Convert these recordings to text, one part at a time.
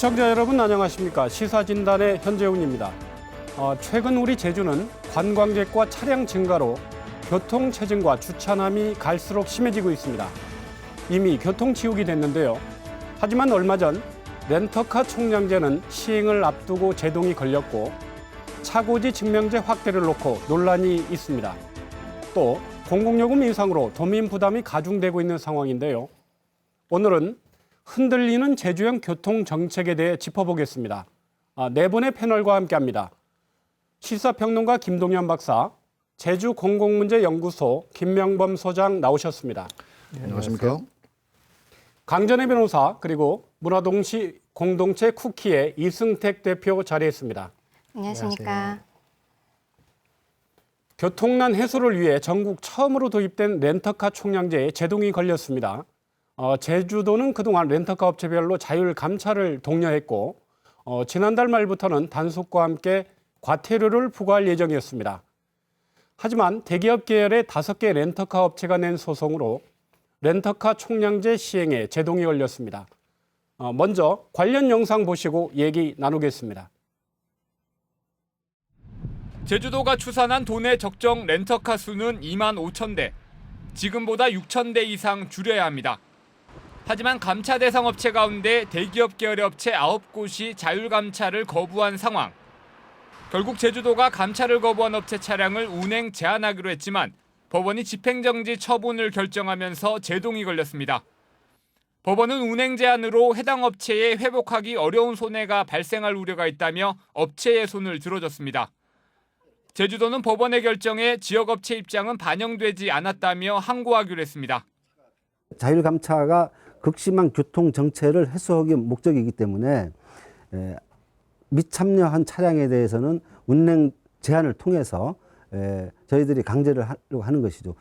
시청자 여러분 안녕하십니까. 시사진단의 현재훈입니다. 최근 우리 제주는 관광객과 차량 증가로 교통체증과 주차남이 갈수록 심해지고 있습니다. 이미 교통지옥이 됐는데요. 하지만 얼마 전 렌터카 총량제는 시행을 앞두고 제동이 걸렸고 차고지 증명제 확대를 놓고 논란이 있습니다. 또 공공요금 인상으로 도민 부담이 가중되고 있는 상황인데요. 오늘은 흔들리는 제주형 교통정책에 대해 짚어보겠습니다. 네 분의 패널과 함께합니다. 시사평론가 김동현 박사, 제주공공문제연구소 김명범 소장 나오셨습니다. 네, 안녕하십니까. 강전의 변호사 그리고 문화동시 공동체 쿠키의 이승택 대표 자리했습니다. 안녕하십니까. 안녕하세요. 교통난 해소를 위해 전국 처음으로 도입된 렌터카 총량제에 제동이 걸렸습니다. 제주도는 그동안 렌터카 업체별로 자율 감차를 독려했고 지난달 말부터는 단속과 함께 과태료를 부과할 예정이었습니다. 하지만 대기업 계열의 5개 렌터카 업체가 낸 소송으로 렌터카 총량제 시행에 제동이 걸렸습니다. 먼저 관련 영상 보시고 얘기 나누겠습니다. 제주도가 추산한 도내 적정 렌터카 수는 2만 5천 대, 지금보다 6천 대 이상 줄여야 합니다. 하지만 감차 대상 업체 가운데 대기업 계열의 업체 9곳이 자율감차를 거부한 상황. 결국 제주도가 감차를 거부한 업체 차량을 운행 제한하기로 했지만 법원이 집행정지 처분을 결정하면서 제동이 걸렸습니다. 법원은 운행 제한으로 해당 업체에 회복하기 어려운 손해가 발생할 우려가 있다며 업체의 손을 들어줬습니다. 제주도는 법원의 결정에 지역업체 입장은 반영되지 않았다며 항고하기로 했습니다. 자율감차가 극심한 교통정체를 해소하기 목적이기 때문에 미참여한 차량에 대해서는 운행 제한을 통해서 저희들이 강제를 하려고 하는 것이죠.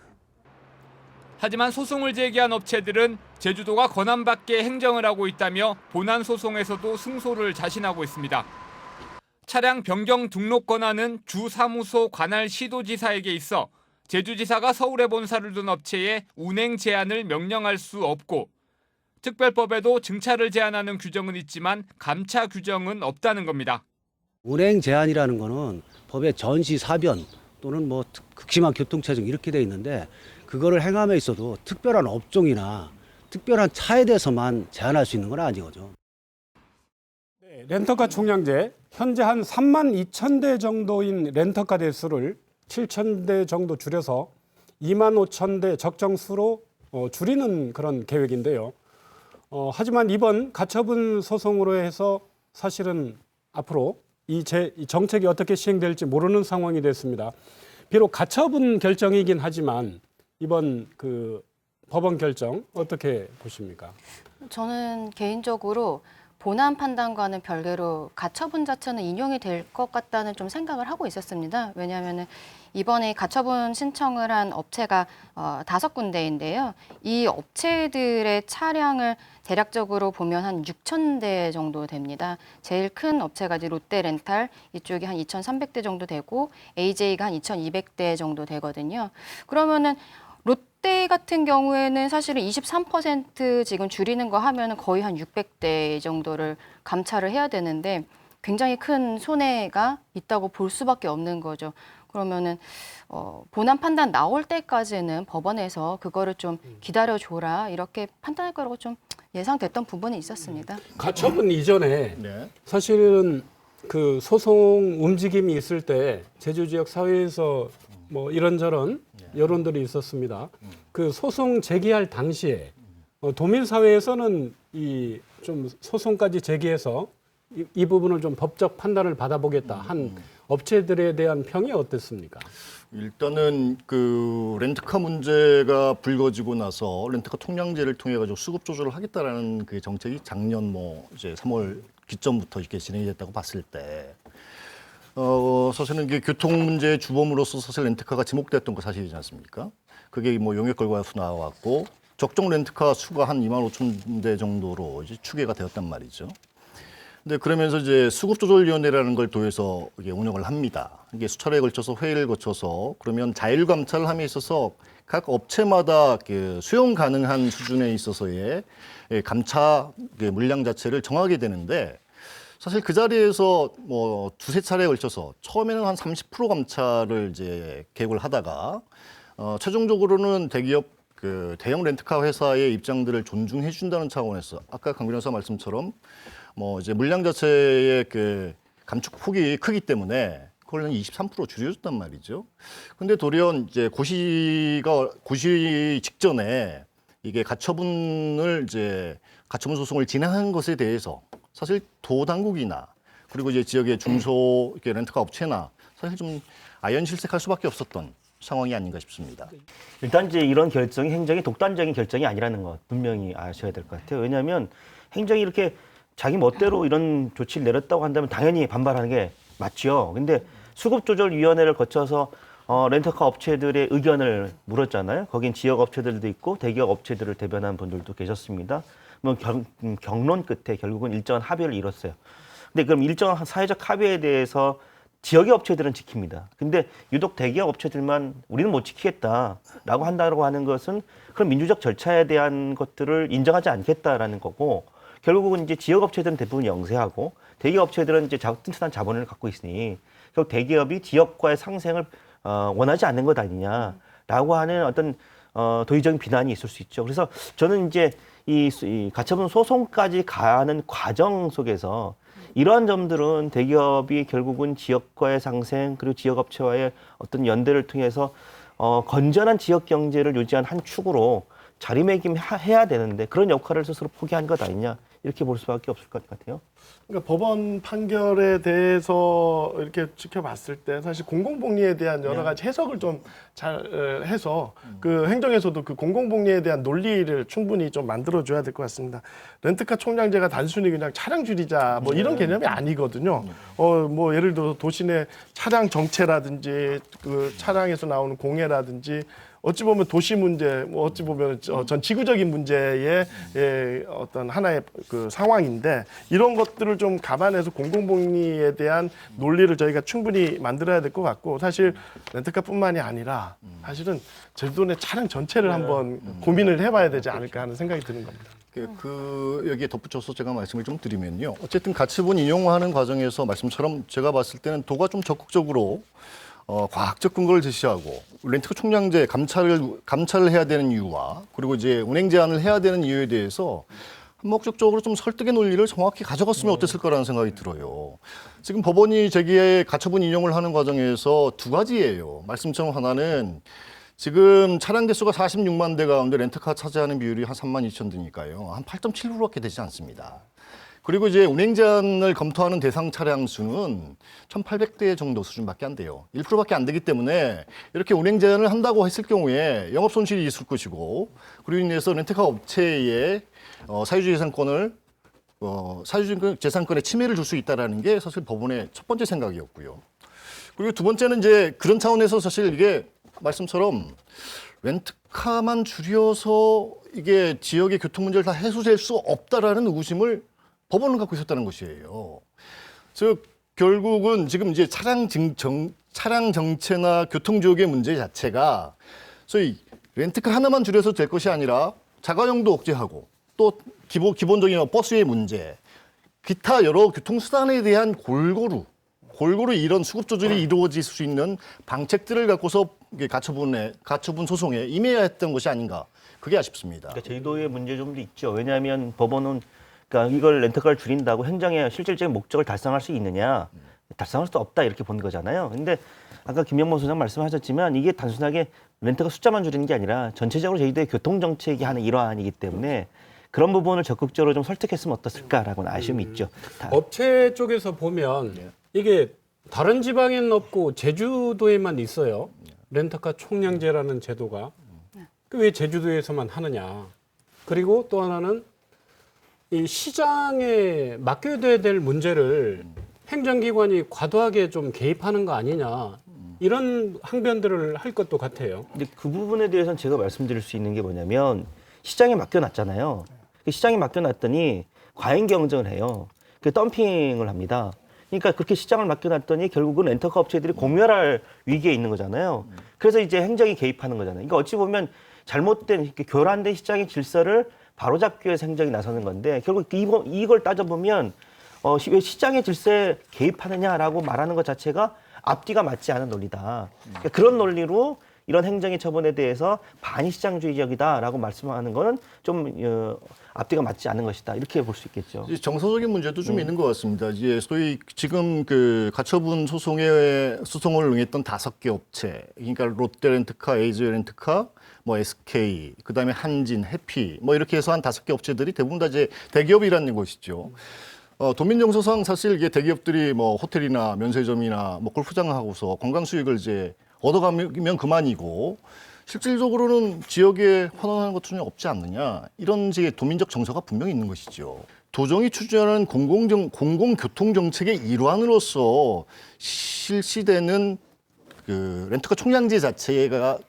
하지만 소송을 제기한 업체들은 제주도가 권한 밖의 행정을 하고 있다며 본안 소송에서도 승소를 자신하고 있습니다. 차량 변경 등록 권한은 주 사무소 관할 시도지사에게 있어 제주지사가 서울에 본사를 둔 업체에 운행 제한을 명령할 수 없고 특별법에도 증차를 제한하는 규정은 있지만 감차 규정은 없다는 겁니다. 운행 제한이라는 거는 법의 전시 사변 또는 뭐 극심한 교통체증 이렇게 돼 있는데 그거를 행함에 있어도 특별한 업종이나 특별한 차에 대해서만 제한할 수 있는 건 아니거죠. 네, 렌터카 총량제 현재 한 3만 2천 대 정도인 렌터카 대수를 7천 대 정도 줄여서 2만 5천 대 적정수로 줄이는 그런 계획인데요. 하지만 이번 가처분 소송으로 해서 사실은 앞으로 이 정책이 어떻게 시행될지 모르는 상황이 됐습니다. 비록 가처분 결정이긴 하지만 이번 그 법원 결정 어떻게 보십니까? 저는 개인적으로 본안 판단과는 별개로 가처분 자체는 인용이 될 것 같다는 좀 생각을 하고 있었습니다. 왜냐하면 이번에 가처분 신청을 한 업체가 5군데인데요. 이 업체들의 차량을 대략적으로 보면 한 6천 대 정도 됩니다. 제일 큰 업체가 이제 롯데렌탈, 이쪽이 한 2,300대 정도 되고 AJ가 한 2,200대 정도 되거든요. 그러면은 롯데 같은 경우에는 사실은 23% 지금 줄이는 거 하면은 거의 한 600대 정도를 감차를 해야 되는데 굉장히 큰 손해가 있다고 볼 수밖에 없는 거죠. 그러면은 본안 판단 나올 때까지는 법원에서 그거를 좀 기다려줘라 이렇게 판단할 거라고 좀 예상됐던 부분이 있었습니다. 가처분 이전에 네. 사실은 그 소송 움직임이 있을 때 제주 지역 사회에서 뭐 이런저런 여론들이 있었습니다. 그 소송 제기할 당시에 도민 사회에서는 이 좀 소송까지 제기해서 이 부분을 좀 법적 판단을 받아보겠다 한 업체들에 대한 평이 어땠습니까? 일단은 그 렌트카 문제가 불거지고 나서 렌트카 총량제를 통해 가지고 수급 조절을 하겠다라는 그 정책이 작년 뭐 이제 3월 기점부터 이렇게 진행이 됐다고 봤을 때 사실은 이게 교통 문제의 주범으로서 사실 렌트카가 지목됐던 거 사실이지 않습니까? 그게 뭐 용역 결과에서 나왔고 적정 렌트카 수가 한 2만 5천 대 정도로 이제 추계가 되었단 말이죠. 근데 그러면서 이제 수급조절위원회라는 걸 도해서 이게 운영을 합니다. 이게 수차례에 걸쳐서 회의를 거쳐서 그러면 자율감차를 함에 있어서 각 업체마다 수용 가능한 수준에 있어서의 감차 물량 자체를 정하게 되는데 사실 그 자리에서 뭐 두세 차례에 걸쳐서 처음에는 한 30% 감찰을 이제 계획을 하다가 최종적으로는 대기업 그 대형 렌트카 회사의 입장들을 존중해 준다는 차원에서 아까 강 변호사 말씀처럼 뭐 이제 물량 자체의 그 감축 폭이 크기 때문에 그걸 한 23% 줄여줬단 말이죠. 근데 돌연 이제 고시 직전에 이게 가처분을 이제 가처분 소송을 진행한 것에 대해서 사실 도 당국이나 그리고 이제 지역의 중소 이렇게 렌트카 업체나 사실 좀 아연실색할 수밖에 없었던 상황이 아닌가 싶습니다. 일단 이제 이런 결정이 행정이 독단적인 결정이 아니라는 것 분명히 아셔야 될 것 같아요. 왜냐하면 행정이 이렇게 자기 멋대로 이런 조치를 내렸다고 한다면 당연히 반발하는 게 맞죠. 근데 수급조절위원회를 거쳐서 렌터카 업체들의 의견을 물었잖아요. 거긴 지역 업체들도 있고 대기업 업체들을 대변한 분들도 계셨습니다. 뭐 경론 끝에 결국은 일정한 합의를 이뤘어요. 근데 그럼 일정한 사회적 합의에 대해서 지역의 업체들은 지킵니다. 근데 유독 대기업 업체들만 우리는 못 지키겠다라고 한다고 하는 것은 그런 민주적 절차에 대한 것들을 인정하지 않겠다라는 거고 결국은 이제 지역 업체들은 대부분 영세하고 대기업 업체들은 이제 튼튼한 자본을 갖고 있으니 결국 대기업이 지역과의 상생을 원하지 않는 것 아니냐라고 하는 어떤 도의적인 비난이 있을 수 있죠. 그래서 저는 이제 이 가처분 소송까지 가는 과정 속에서 이러한 점들은 대기업이 결국은 지역과의 상생 그리고 지역업체와의 어떤 연대를 통해서 건전한 지역 경제를 유지한 한 축으로 자리매김해야 되는데 그런 역할을 스스로 포기한 것 아니냐 이렇게 볼 수밖에 없을 것 같아요. 그러니까 법원 판결에 대해서 이렇게 지켜봤을 때 사실 공공복리에 대한 여러 가지 해석을 좀 잘 해서 그 행정에서도 그 공공복리에 대한 논리를 충분히 좀 만들어줘야 될 것 같습니다. 렌트카 총량제가 단순히 그냥 차량 줄이자 뭐 이런 개념이 아니거든요. 뭐 예를 들어 도시 내 차량 정체라든지 그 차량에서 나오는 공해라든지 어찌 보면 도시 문제, 뭐 어찌 보면 전 지구적인 문제의 어떤 하나의 그 상황인데 이런 것들을 좀 감안해서 공공복리에 대한 논리를 저희가 충분히 만들어야 될 것 같고 사실 렌트카뿐만이 아니라 사실은 제주도 내 차량 전체를 한번 고민을 해봐야 되지 않을까 하는 생각이 드는 겁니다. 여기에 덧붙여서 제가 말씀을 좀 드리면요. 어쨌든 가처분 인용하는 과정에서 말씀처럼 제가 봤을 때는 도가 좀 적극적으로 과학적 근거를 제시하고 렌트카 총량제 감찰을 해야 되는 이유와 그리고 이제 운행 제한을 해야 되는 이유에 대해서 한목적으로 좀 설득의 논리를 정확히 가져갔으면 어땠을 거라는 생각이 들어요. 지금 법원이 제기에 가처분 인용을 하는 과정에서 두 가지예요. 말씀처럼 하나는 지금 차량 대수가 46만 대 가운데 렌트카 차지하는 비율이 한 3만 2천 대니까요. 한 8.7%밖에 되지 않습니다. 그리고 이제 운행 제한을 검토하는 대상 차량 수는 1,800대 정도 수준밖에 안 돼요. 1%밖에 안 되기 때문에 이렇게 운행 제한을 한다고 했을 경우에 영업 손실이 있을 것이고 그리고 인해서 렌트카 업체의 사유주의 재산권에 침해를 줄 수 있다라는 게 사실 법원의 첫 번째 생각이었고요. 그리고 두 번째는 이제 그런 차원에서 사실 이게 말씀처럼 렌트카만 줄여서 이게 지역의 교통 문제를 다 해소될 수 없다라는 의구심을 법원은 갖고 있었다는 것이에요. 즉 결국은 지금 이제 차량 정체나 교통 지역의 문제 자체가 소위 렌트카 하나만 줄여서 될 것이 아니라 자가용도 억제하고 또 기본적인 버스의 문제, 기타 여러 교통수단에 대한 골고루 이런 수급 조절이 이루어질 수 있는 방책들을 갖고서 가처분 소송에 임해야 했던 것이 아닌가 그게 아쉽습니다. 그러니까 제주도의 문제 좀도 있죠. 왜냐하면 법원은 그러니까 이걸 렌터카를 줄인다고 행정의 실질적인 목적을 달성할 수 있느냐? 달성할 수 없다 이렇게 본 거잖아요. 근데 아까 김영모 소장 말씀하셨지만 이게 단순하게 렌터카 숫자만 줄이는 게 아니라 전체적으로 제주도의 교통 정책이 하는 일환이기 때문에 그런 부분을 적극적으로 좀 설득했으면 어땠을까라고는 아쉬움이 있죠. 업체 쪽에서 보면 이게 다른 지방에는 없고 제주도에만 있어요. 렌터카 총량제라는 제도가. 왜 제주도에서만 하느냐. 그리고 또 하나는 이 시장에 맡겨야 될 문제를 행정기관이 과도하게 좀 개입하는 거 아니냐. 이런 항변들을 할 것도 같아요. 근데 그 부분에 대해서는 제가 말씀드릴 수 있는 게 뭐냐면 시장에 맡겨놨잖아요. 시장에 맡겨놨더니 과잉 경쟁을 해요. 그 덤핑을 합니다. 그러니까 그렇게 시장을 맡겨놨더니 결국은 렌터카 업체들이 공멸할 위기에 있는 거잖아요. 그래서 이제 행정이 개입하는 거잖아요. 그러니까 어찌 보면 잘못된 교란된 시장의 질서를 바로잡기 위해서 행정이 나서는 건데 결국 이걸 따져보면 왜 시장의 질서에 개입하느냐라고 말하는 것 자체가 앞뒤가 맞지 않은 논리다. 그러니까 그런 논리로 이런 행정의 처분에 대해서 반시장주의적이다라고 말씀하는 거는 좀 앞뒤가 맞지 않은 것이다. 이렇게 볼 수 있겠죠. 이제 정서적인 문제도 좀 있는 것 같습니다. 이제 소위 지금 그 가처분 소송을 응했던 5개 업체, 그러니까 롯데렌트카, 에이즈렌트카, 뭐 SK, 그다음에 한진, 해피, 뭐 이렇게 해서 한 5개 업체들이 대부분 다 이제 대기업이라는 것이죠. 도민정서상 사실 이게 대기업들이 뭐 호텔이나 면세점이나 뭐 골프장 하고서 관광 수익을 이제 얻어가면 그만이고 실질적으로는 지역에 환원하는 것 중에 없지 않느냐 이런 식의 도민적 정서가 분명히 있는 것이죠. 도정이 추진하는 공공교통 정책의 일환으로서 실시되는 그 렌터카 총량제 자체가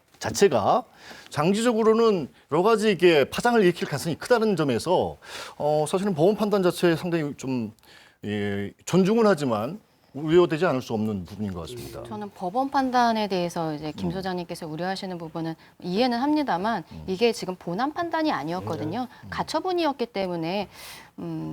장기적으로는 여러 가지 이게 파장을 일으킬 가능성이 크다는 점에서 사실은 법원 판단 자체에 상당히 좀 존중은 하지만 우려되지 않을 수 없는 부분인 것 같습니다. 저는 법원 판단에 대해서 이제 김 소장님께서 우려하시는 부분은 이해는 합니다만 이게 지금 본안 판단이 아니었거든요. 가처분이었기 때문에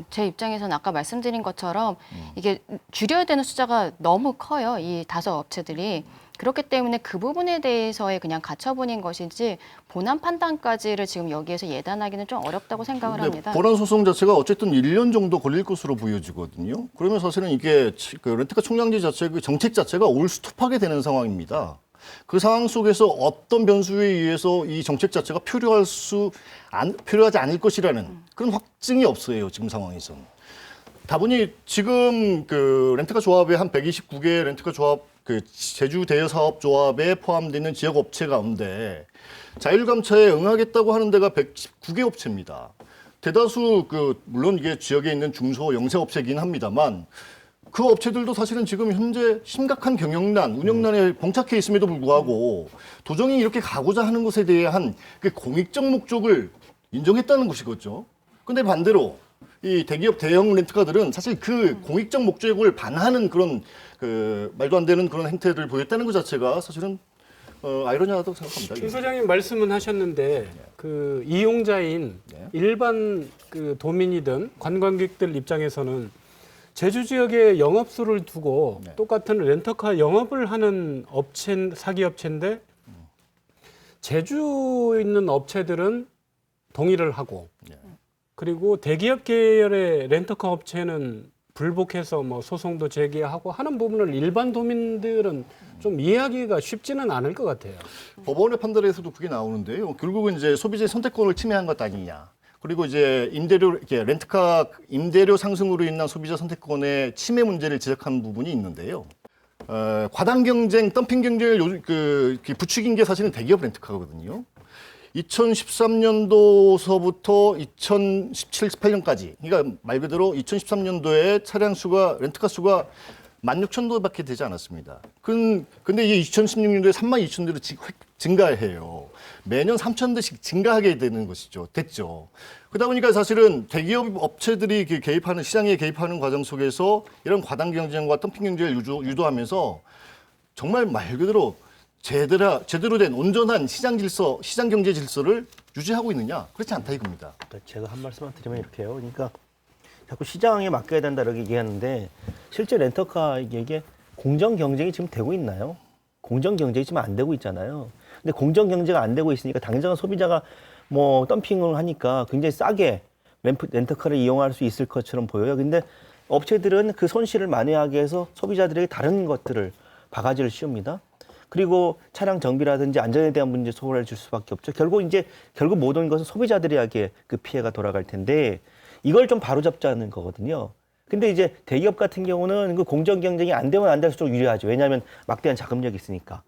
제 입장에서는 아까 말씀드린 것처럼 이게 줄여야 되는 숫자가 너무 커요. 이 5 업체들이. 그렇기 때문에 그 부분에 대해서의 그냥 가처분인 것이지 본안 판단까지를 지금 여기에서 예단하기는 좀 어렵다고 생각을 합니다. 본안 소송 자체가 어쨌든 1년 정도 걸릴 것으로 보여지거든요. 그러면 사실은 이게 그 렌트카 총량제 자체 그 정책 자체가 올스톱하게 되는 상황입니다. 그 상황 속에서 어떤 변수에 의해서 이 정책 자체가 필요하지 않을 것이라는 그런 확증이 없어요. 지금 상황에서는. 다분히 지금 그 렌트카 조합에 한 129개 렌트카 조합 그 제주 대여 사업 조합에 포함되는 지역 업체 가운데 자율감차에 응하겠다고 하는 데가 119개 업체입니다. 대다수 물론 이게 지역에 있는 중소 영세 업체이긴 합니다만 그 업체들도 사실은 지금 현재 심각한 경영난, 운영난에 봉착해 있음에도 불구하고 도정이 이렇게 가고자 하는 것에 대한 그 공익적 목적을 인정했다는 것이겠죠. 근데 반대로 이 대기업 대형 렌트카들은 사실 그 공익적 목적을 반하는 그런 그 말도 안 되는 그런 행태를 보였다는 것 자체가 사실은 아이러니하다고 생각합니다. 김 소장님 말씀은 하셨는데 그 이용자인 일반 그 도민이든 관광객들 입장에서는 제주 지역에 영업소를 두고 똑같은 렌터카 영업을 하는 사기 업체인데 제주 있는 업체들은 동의를 하고 그리고 대기업 계열의 렌터카 업체는 불복해서 뭐 소송도 제기하고 하는 부분을 일반 도민들은 좀 이해하기가 쉽지는 않을 것 같아요. 법원의 판단에서도 그게 나오는데요. 결국은 이제 소비자의 선택권을 침해한 것 아니냐. 그리고 이제 렌트카 임대료 상승으로 인한 소비자 선택권의 침해 문제를 지적한 부분이 있는데요. 과당 경쟁, 덤핑 경쟁을 부추긴 게 사실은 대기업 렌트카거든요. 2013년도서부터 2017, 18년까지, 그러니까 말 그대로 2013년도에 차량 수가, 렌트카 수가 16,000도밖에 되지 않았습니다. 근데 이게 2016년도에 32,000대로 증가해요. 매년 3,000대씩 증가하게 되는 것이죠. 됐죠. 그러다 보니까 사실은 대기업 업체들이 개입하는, 시장에 개입하는 과정 속에서 이런 과당 경쟁과 덤핑 경쟁을 유도하면서 정말 말 그대로 제대로 된 온전한 시장 경제 질서를 유지하고 있느냐? 그렇지 않다 이겁니다. 제가 한 말씀만 드리면 이렇게요. 그러니까 자꾸 시장에 맡겨야 된다 이렇게 얘기하는데 실제 렌터카 이게 공정 경쟁이 지금 되고 있나요? 공정 경쟁이 지금 안 되고 있잖아요. 근데 공정 경쟁이 안 되고 있으니까 당장은 소비자가 뭐 덤핑을 하니까 굉장히 싸게 렌터카를 이용할 수 있을 것처럼 보여요. 근데 업체들은 그 손실을 만회하기 위해서 소비자들에게 다른 것들을 바가지를 씌웁니다. 그리고 차량 정비라든지 안전에 대한 문제 소홀을 줄 수밖에 없죠. 결국 모든 것은 소비자들에게 그 피해가 돌아갈 텐데 이걸 좀 바로잡자는 거거든요. 근데 이제 대기업 같은 경우는 그 공정 경쟁이 안 되면 안 될수록 유리하죠. 왜냐하면 막대한 자금력이 있으니까.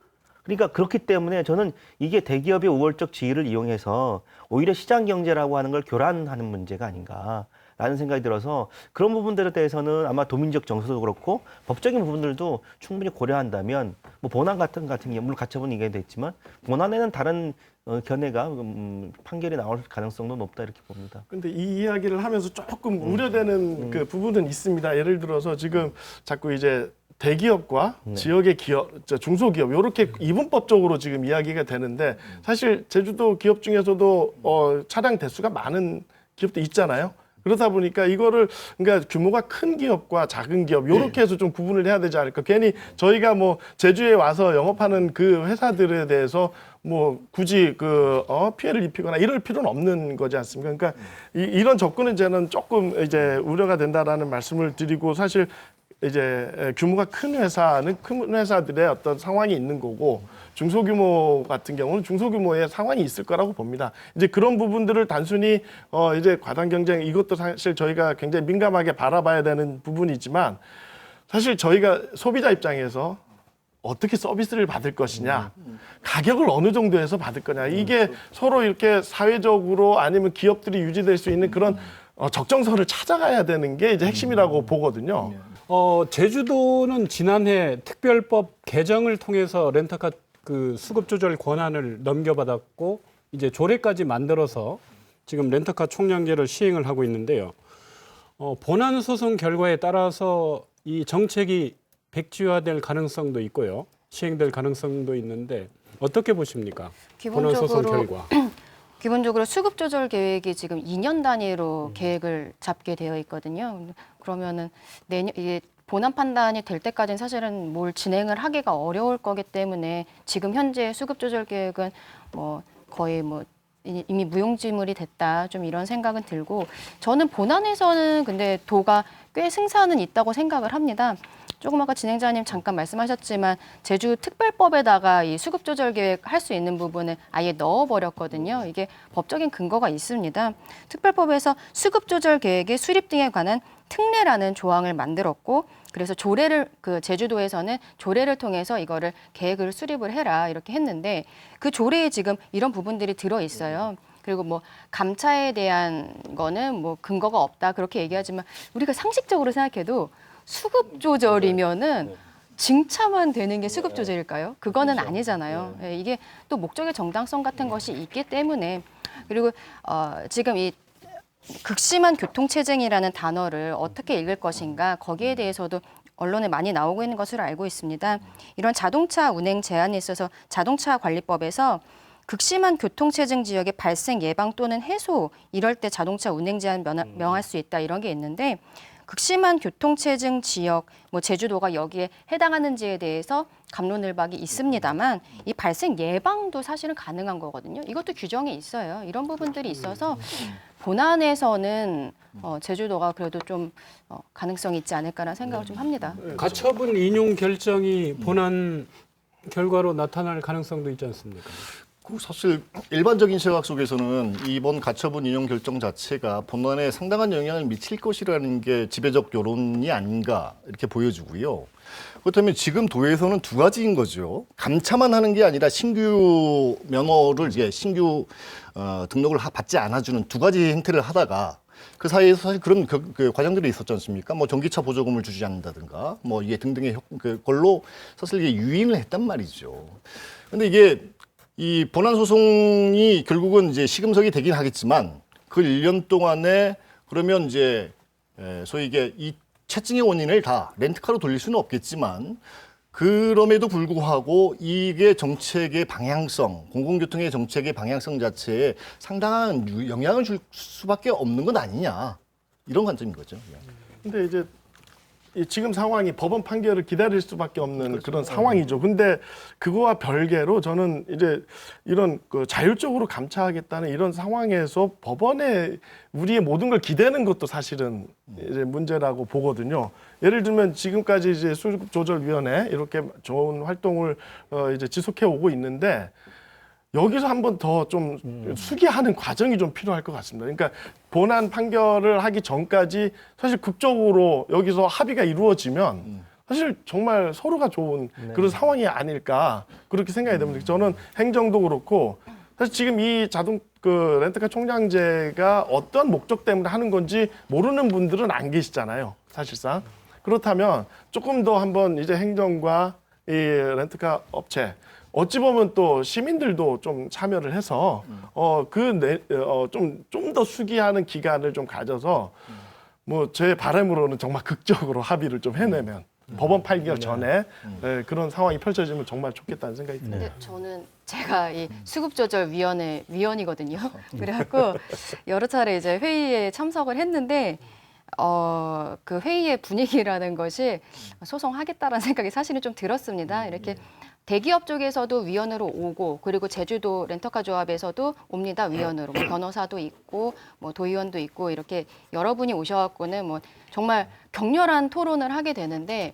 그러니까 그렇기 때문에 저는 이게 대기업의 우월적 지위를 이용해서 오히려 시장 경제라고 하는 걸 교란하는 문제가 아닌가라는 생각이 들어서 그런 부분들에 대해서는 아마 도민적 정서도 그렇고 법적인 부분들도 충분히 고려한다면 뭐 본안 같은 경우 물론 가처분 얘기도 했지만 본안에는 다른 견해가 판결이 나올 가능성도 높다 이렇게 봅니다. 근데 이 이야기를 하면서 조금 우려되는 그 부분은 있습니다. 예를 들어서 지금 자꾸 이제 대기업과 지역의 기업, 중소기업 이렇게 이분법적으로 지금 이야기가 되는데 사실 제주도 기업 중에서도 차량 대수가 많은 기업도 있잖아요. 그러다 보니까 이거를 그러니까 규모가 큰 기업과 작은 기업 요렇게 해서 좀 구분을 해야 되지 않을까. 괜히 저희가 뭐 제주에 와서 영업하는 그 회사들에 대해서 뭐 굳이 피해를 입히거나 이럴 필요는 없는 거지 않습니까? 그러니까 이런 접근은 저는 조금 이제 우려가 된다라는 말씀을 드리고, 사실 이제 규모가 큰 회사는 큰 회사들의 어떤 상황이 있는 거고, 중소규모 같은 경우는 중소규모의 상황이 있을 거라고 봅니다. 이제 그런 부분들을 단순히 이제 과당 경쟁, 이것도 사실 저희가 굉장히 민감하게 바라봐야 되는 부분이지만, 사실 저희가 소비자 입장에서 어떻게 서비스를 받을 것이냐, 가격을 어느 정도에서 받을 거냐, 이게 서로 이렇게 사회적으로 아니면 기업들이 유지될 수 있는 그런 적정선을 찾아가야 되는 게 이제 핵심이라고 보거든요. 제주도는 지난해 특별법 개정을 통해서 렌터카 그 수급 조절 권한을 넘겨받았고 이제 조례까지 만들어서 지금 렌터카 총량제를 시행을 하고 있는데요. 본안 소송 결과에 따라서 이 정책이 백지화될 가능성도 있고요, 시행될 가능성도 있는데 어떻게 보십니까? 본안 소송 결과. 기본적으로 수급 조절 계획이 지금 2년 단위로 계획을 잡게 되어 있거든요. 그러면은 내년 이게 본안 판단이 될 때까지는 사실은 뭘 진행을 하기가 어려울 거기 때문에 지금 현재 수급 조절 계획은 뭐 거의 뭐 이미 무용지물이 됐다, 좀 이런 생각은 들고, 저는 본안에서는 근데 도가 꽤 승산은 있다고 생각을 합니다. 조금 아까 진행자님 잠깐 말씀하셨지만 제주 특별법에다가 이 수급 조절 계획 할 수 있는 부분을 아예 넣어버렸거든요. 이게 법적인 근거가 있습니다. 특별법에서 수급 조절 계획의 수립 등에 관한 특례라는 조항을 만들었고, 그래서 조례를 제주도에서는 조례를 통해서 이거를 계획을 수립을 해라 이렇게 했는데, 그 조례에 지금 이런 부분들이 들어 있어요. 그리고 뭐 감차에 대한 거는 뭐 근거가 없다 그렇게 얘기하지만, 우리가 상식적으로 생각해도 수급 조절이면은 징차만 되는 게 수급 조절일까요? 그거는 아니잖아요. 예, 이게 또 목적의 정당성 같은 것이 있기 때문에. 그리고 지금 이 극심한 교통체증이라는 단어를 어떻게 읽을 것인가, 거기에 대해서도 언론에 많이 나오고 있는 것으로 알고 있습니다. 이런 자동차 운행 제한에 있어서 자동차 관리법에서 극심한 교통체증 지역의 발생 예방 또는 해소, 이럴 때 자동차 운행 제한 명할 수 있다, 이런 게 있는데, 극심한 교통체증 지역, 뭐 제주도가 여기에 해당하는지에 대해서 갑론을박이 있습니다만, 이 발생 예방도 사실은 가능한 거거든요. 이것도 규정이 있어요. 이런 부분들이 있어서 본안에서는 제주도가 그래도 좀 가능성이 있지 않을까라는 생각을 좀 합니다. 가처분 인용 결정이 본안 결과로 나타날 가능성도 있지 않습니까? 사실 일반적인 시각 속에서는 이번 가처분 인용 결정 자체가 본안에 상당한 영향을 미칠 것이라는 게 지배적 여론이 아닌가 이렇게 보여지고요. 그렇다면 지금 도에서는 두 가지인 거죠. 감차만 하는 게 아니라 신규 면허를 이제 신규 등록을 받지 않아주는 두 가지 행태를 하다가, 그 사이에서 사실 그런 그 과정들이 있었지 않습니까? 뭐 전기차 보조금을 주지 않는다든가, 뭐 이게 등등의 그걸로 사실 이게 유인을 했단 말이죠. 근데 이게 이 본안 소송이 결국은 이제 시금석이 되긴 하겠지만, 그 1년 동안에 그러면 이제 소위 이게 이 체증의 원인을 다 렌트카로 돌릴 수는 없겠지만, 그럼에도 불구하고 이게 정책의 방향성, 공공교통의 정책의 방향성 자체에 상당한 영향을 줄 수밖에 없는 건 아니냐, 이런 관점인 거죠. 근데 이제 지금 상황이 법원 판결을 기다릴 수밖에 없는 그런 상황이죠. 근데 그거와 별개로 저는 이제 이런 자율적으로 감차하겠다는 이런 상황에서 법원에 우리의 모든 걸 기대는 것도 사실은 이제 문제라고 보거든요. 예를 들면 지금까지 이제 수급조절위원회 이렇게 좋은 활동을 이제 지속해 오고 있는데, 여기서 한 번 더 좀 수기하는 과정이 좀 필요할 것 같습니다. 그러니까 본안 판결을 하기 전까지 사실 극적으로 여기서 합의가 이루어지면 사실 정말 서로가 좋은 그런 상황이 아닐까, 그렇게 생각이 됩니다. 저는 행정도 그렇고, 사실 지금 이 렌트카 총량제가 어떤 목적 때문에 하는 건지 모르는 분들은 안 계시잖아요, 사실상. 그렇다면 조금 더 한번 이제 행정과 이 렌트카 업체, 어찌 보면 또 시민들도 좀 참여를 해서 좀 더 수기하는 기간을 좀 가져서, 뭐 제 바람으로는 정말 극적으로 합의를 좀 해내면 법원 판결 전에 그런 상황이 펼쳐지면 정말 좋겠다는 생각이 듭니다. 근데 저는 제가 이 수급조절위원회 위원이거든요. 그래갖고 여러 차례 이제 회의에 참석을 했는데 그 회의의 분위기라는 것이 소송하겠다라는 생각이 사실은 좀 들었습니다. 이렇게 대기업 쪽에서도 위원으로 오고 그리고 제주도 렌터카 조합에서도 옵니다. 위원으로 뭐 변호사도 있고 뭐 도의원도 있고 이렇게 여러분이 오셔갖고는 뭐 정말 격렬한 토론을 하게 되는데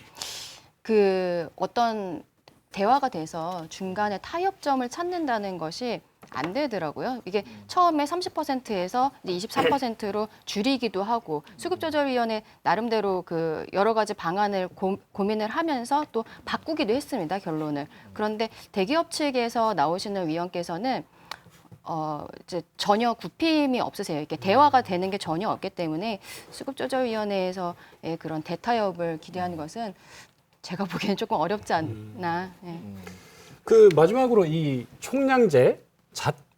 그 어떤 대화가 돼서 중간에 타협점을 찾는다는 것이 안 되더라고요. 이게 처음에 30%에서 이제 23%로 줄이기도 하고 수급조절위원회 나름대로 그 여러 가지 방안을 고민을 하면서 또 바꾸기도 했습니다. 결론을. 그런데 대기업 측에서 나오시는 위원께서는 이제 전혀 굽힘이 없으세요. 이렇게 대화가 되는 게 전혀 없기 때문에 수급조절위원회에서의 그런 대타협을 기대하는 것은 제가 보기에는 조금 어렵지 않나. 예. 그 마지막으로 이 총량제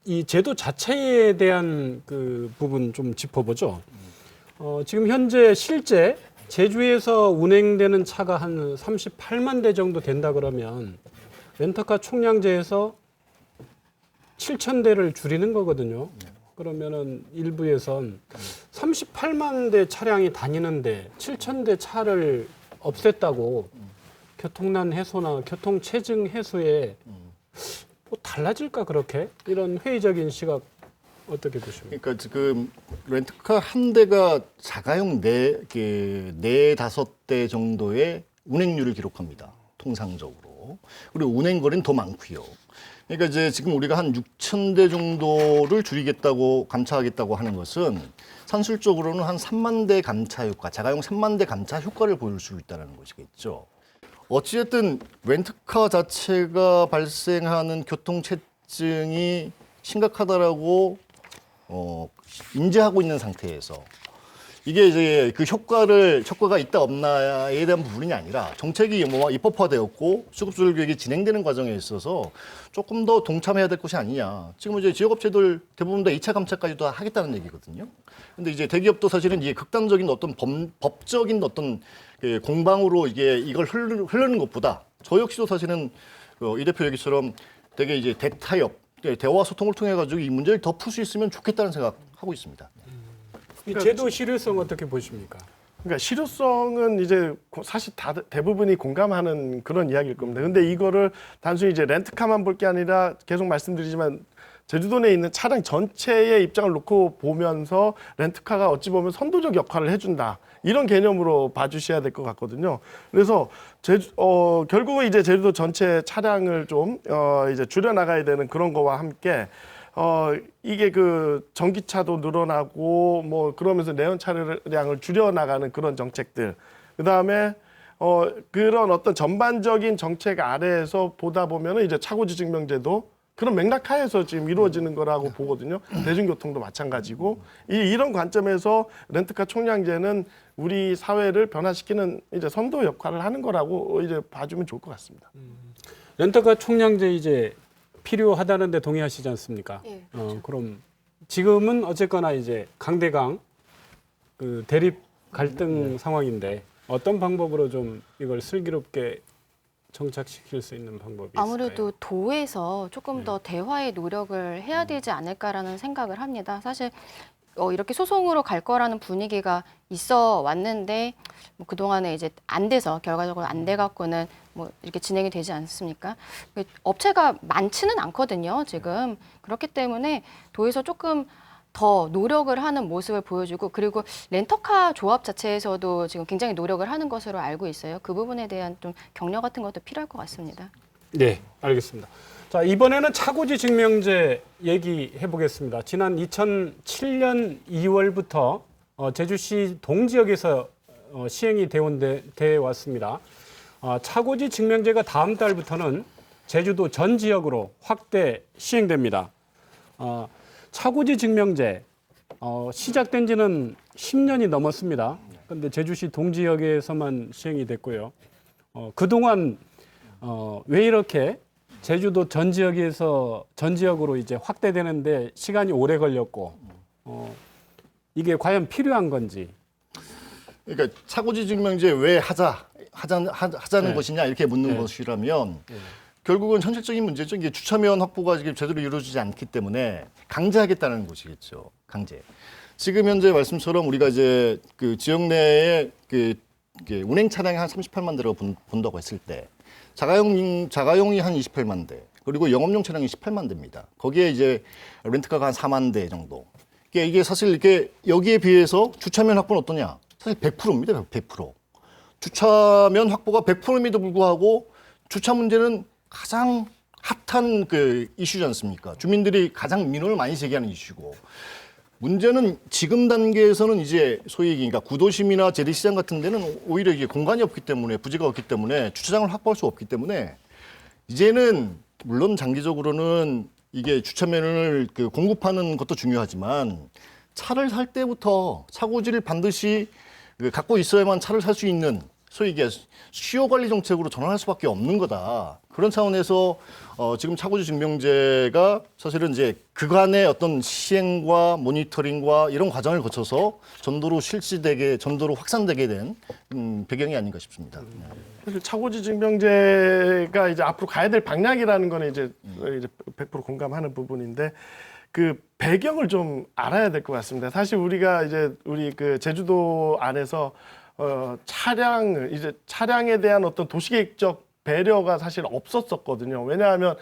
이 제도 자체에 대한 그 부분 좀 짚어보죠. 지금 현재 실제 제주에서 운행되는 차가 한 38만 대 정도 된다 그러면 렌터카 총량제에서 7천 대를 줄이는 거거든요. 그러면은 일부에선 38만 대 차량이 다니는데 7천 대 차를 없앴다고 교통난 해소나 교통 체증 해소에 뭐 달라질까 그렇게? 이런 회의적인 시각 어떻게 보십니까? 그러니까 지금 렌트카 한 대가 자가용 네 다섯 대 정도의 운행률을 기록합니다. 통상적으로. 그리고 운행 거리는 더 많고요. 그러니까 이제 지금 우리가 한 6천 대 정도를 줄이겠다고 감차하겠다고 하는 것은 산술적으로는 한 3만 대 감차 효과, 자가용 3만 대 감차 효과를 보일 수 있다는 것이겠죠. 어찌됐든 렌트카 자체가 발생하는 교통체증이 심각하다라고 인지하고 있는 상태에서 이게 이제 그 효과가 있다 없나에 대한 부분이 아니라 정책이 뭐 입법화되었고 수급조절 계획이 진행되는 과정에 있어서 조금 더 동참해야 될 것이 아니냐. 지금 이제 지역업체들 대부분 다 2차 감차까지도 하겠다는 얘기거든요. 근데 이제 대기업도 사실은 이게 극단적인 어떤 법적인 어떤 그 공방으로 이걸 흐르는 것보다 저 역시도 사실은 이 대표 얘기처럼 되게 이제 대타협, 대화 소통을 통해 가지고 이 문제를 더 풀 수 있으면 좋겠다는 생각하고 있습니다. 이 제도 실효성 어떻게 보십니까? 그러니까 실효성은 이제 사실 대부분이 공감하는 그런 이야기일 겁니다. 근데 이거를 단순히 이제 렌트카만 볼 게 아니라 계속 말씀드리지만 제주도 내에 있는 차량 전체의 입장을 놓고 보면서 렌트카가 어찌 보면 선도적 역할을 해준다. 이런 개념으로 봐주셔야 될 것 같거든요. 그래서 결국은 이제 제주도 전체 차량을 좀 이제 줄여나가야 되는 그런 거와 함께 이게 그 전기차도 늘어나고 뭐 그러면서 내연 차량을 줄여나가는 그런 정책들. 그다음에 그런 어떤 전반적인 정책 아래에서 보다 보면은 이제 차고지 증명제도 그런 맥락 하에서 지금 이루어지는 거라고 보거든요. 대중교통도 마찬가지고 이런 관점에서 렌트카 총량제는 우리 사회를 변화시키는 이제 선도 역할을 하는 거라고 이제 봐주면 좋을 것 같습니다. 렌터카 총량제 이제 필요하다는 데 동의하시지 않습니까? 예, 그렇죠. 그럼 지금은 어쨌거나 이제 강대강 그 대립 갈등 상황인데 어떤 방법으로 좀 이걸 슬기롭게 정착시킬 수 있는 방법이 있을까요? 아무래도 도에서 조금 더 대화의 노력을 해야 되지 않을까라는 생각을 합니다. 사실 이렇게 소송으로 갈 거라는 분위기가 있어 왔는데 뭐 그동안에 이제 안 돼서 결과적으로 안 돼 갖고는 뭐 이렇게 진행이 되지 않습니까? 업체가 많지는 않거든요, 지금. 그렇기 때문에 도에서 조금 더 노력을 하는 모습을 보여주고 그리고 렌터카 조합 자체에서도 지금 굉장히 노력을 하는 것으로 알고 있어요. 그 부분에 대한 좀 격려 같은 것도 필요할 것 같습니다. 네, 알겠습니다. 자, 이번에는 차고지 증명제 얘기해 보겠습니다. 지난 2007년 2월부터 제주시 동지역에서 시행이 되어 왔습니다. 차고지 증명제가 다음 달부터는 제주도 전 지역으로 확대 시행됩니다. 차고지 증명제 시작된 지는 10년이 넘었습니다. 그런데 제주시 동지역에서만 시행이 됐고요. 그동안 왜 이렇게 제주도 전 지역으로 이제 확대되는데 시간이 오래 걸렸고 이게 과연 필요한 건지. 그러니까 차고지 증명제 왜 하자는 것이냐 이렇게 묻는 것이라면 결국은 현실적인 문제죠. 이게 주차면 확보가 지금 제대로 이루어지지 않기 때문에 강제하겠다는 것이겠죠. 강제. 지금 현재 말씀처럼 우리가 이제 그 지역 내에 이게 운행 차량이 한 38만 대라고 본다고 했을 때 자가용이 한 28만 대, 그리고 영업용 차량이 18만 대입니다. 거기에 이제 렌트카가 한 4만 대 정도. 이게 사실 이렇게 여기에 비해서 주차면 확보는 어떠냐? 사실 100%입니다. 100%. 주차면 확보가 100%임에도 불구하고 주차 문제는 가장 핫한 그 이슈지 않습니까? 주민들이 가장 민원을 많이 제기하는 이슈고. 문제는 지금 단계에서는 이제 소위 그러니까 구도심이나 재래시장 같은 데는 오히려 이게 공간이 없기 때문에 부지가 없기 때문에 주차장을 확보할 수 없기 때문에 이제는 물론 장기적으로는 이게 주차면을 그 공급하는 것도 중요하지만 차를 살 때부터 차고지를 반드시 갖고 있어야만 차를 살 수 있는 소위 이게 수요 관리 정책으로 전환할 수밖에 없는 거다. 그런 차원에서 지금 차고지 증명제가 사실은 이제 그간의 어떤 시행과 모니터링과 이런 과정을 거쳐서 전도로 확산되게 된 배경이 아닌가 싶습니다. 사실 차고지 증명제가 이제 앞으로 가야 될 방향이라는 거는 이제 100% 공감하는 부분인데 그 배경을 좀 알아야 될 것 같습니다. 사실 우리가 이제 우리 그 제주도 안에서 차량에 대한 어떤 도시계획적 배려가 사실 없었었거든요. 왜냐하면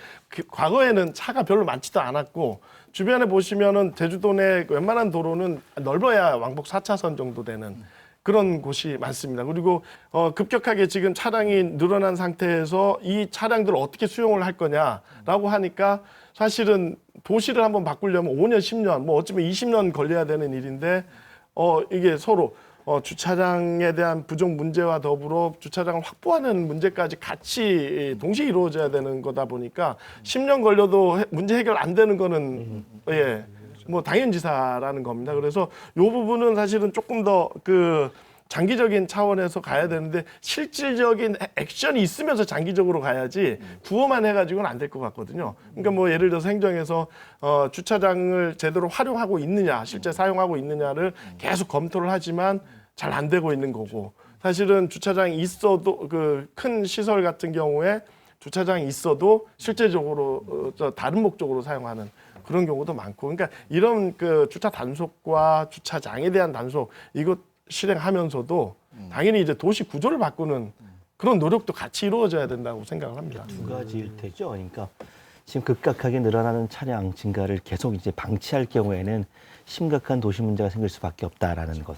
과거에는 차가 별로 많지도 않았고 주변에 보시면은 제주도 내 웬만한 도로는 넓어야 왕복 4차선 정도 되는 그런 곳이 많습니다. 그리고 급격하게 지금 차량이 늘어난 상태에서 이 차량들을 어떻게 수용을 할 거냐라고 하니까 사실은 도시를 한번 바꾸려면 5년, 10년, 뭐 어쩌면 20년 걸려야 되는 일인데 이게 서로 주차장에 대한 부족 문제와 더불어 주차장을 확보하는 문제까지 같이 동시에 이루어져야 되는 거다 보니까 10년 걸려도 문제 해결 안 되는 거는 뭐 당연지사라는 겁니다. 그래서 이 부분은 사실은 조금 더 그 장기적인 차원에서 가야 되는데 실질적인 액션이 있으면서 장기적으로 가야지 구호만 해가지고는 안 될 것 같거든요. 그러니까 뭐 예를 들어서 행정에서 주차장을 제대로 활용하고 있느냐, 실제 사용하고 있느냐를 계속 검토를 하지만 잘 안 되고 있는 거고, 사실은 주차장이 있어도 그 큰 시설 같은 경우에 주차장이 있어도 실제적으로 다른 목적으로 사용하는 그런 경우도 많고, 그러니까 이런 그 주차 단속과 주차장에 대한 단속 이것 실행하면서도 당연히 이제 도시 구조를 바꾸는 그런 노력도 같이 이루어져야 된다고 생각을 합니다. 두 가지일 테죠. 그러니까 지금 급격하게 늘어나는 차량 증가를 계속 이제 방치할 경우에는 심각한 도시 문제가 생길 수밖에 없다라는 것.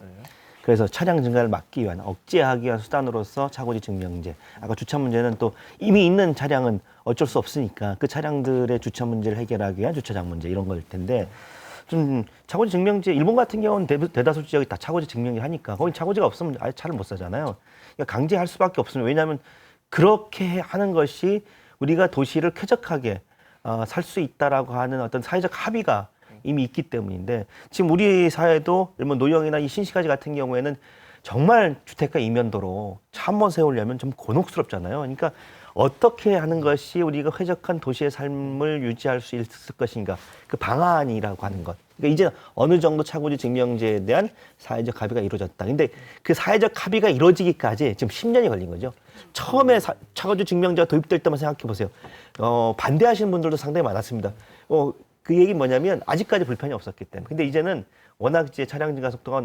그래서 차량 증가를 막기 위한 억제하기 위한 수단으로서 차고지 증명제. 아까 주차 문제는 또 이미 있는 차량은 어쩔 수 없으니까 그 차량들의 주차 문제를 해결하기 위한 주차장 문제 이런 거일 텐데, 좀 차고지 증명제, 일본 같은 경우는 대다수 지역이 다 차고지 증명을 하니까 거기 차고지가 없으면 아예 차를 못 사잖아요. 그러니까 강제할 수밖에 없습니다. 왜냐하면 그렇게 하는 것이 우리가 도시를 쾌적하게 살 수 있다라고 하는 어떤 사회적 합의가 이미 있기 때문인데, 지금 우리 사회도 일본 노영이나 이 신시가지 같은 경우에는 정말 주택가 이면도로 차 한 번 세우려면 좀 곤혹스럽잖아요. 그러니까 어떻게 하는 것이 우리가 쾌적한 도시의 삶을 유지할 수 있을 것인가, 그 방안이라고 하는 것. 그러니까 이제 어느 정도 차고지 증명제에 대한 사회적 합의가 이루어졌다. 근데 그 사회적 합의가 이루어지기까지 지금 10년이 걸린 거죠. 처음에 차고지 증명제가 도입될 때만 생각해 보세요. 반대하시는 분들도 상당히 많았습니다. 그 얘기 뭐냐면 아직까지 불편이 없었기 때문에. 근데 이제는 워낙 이제 차량 증가 속도가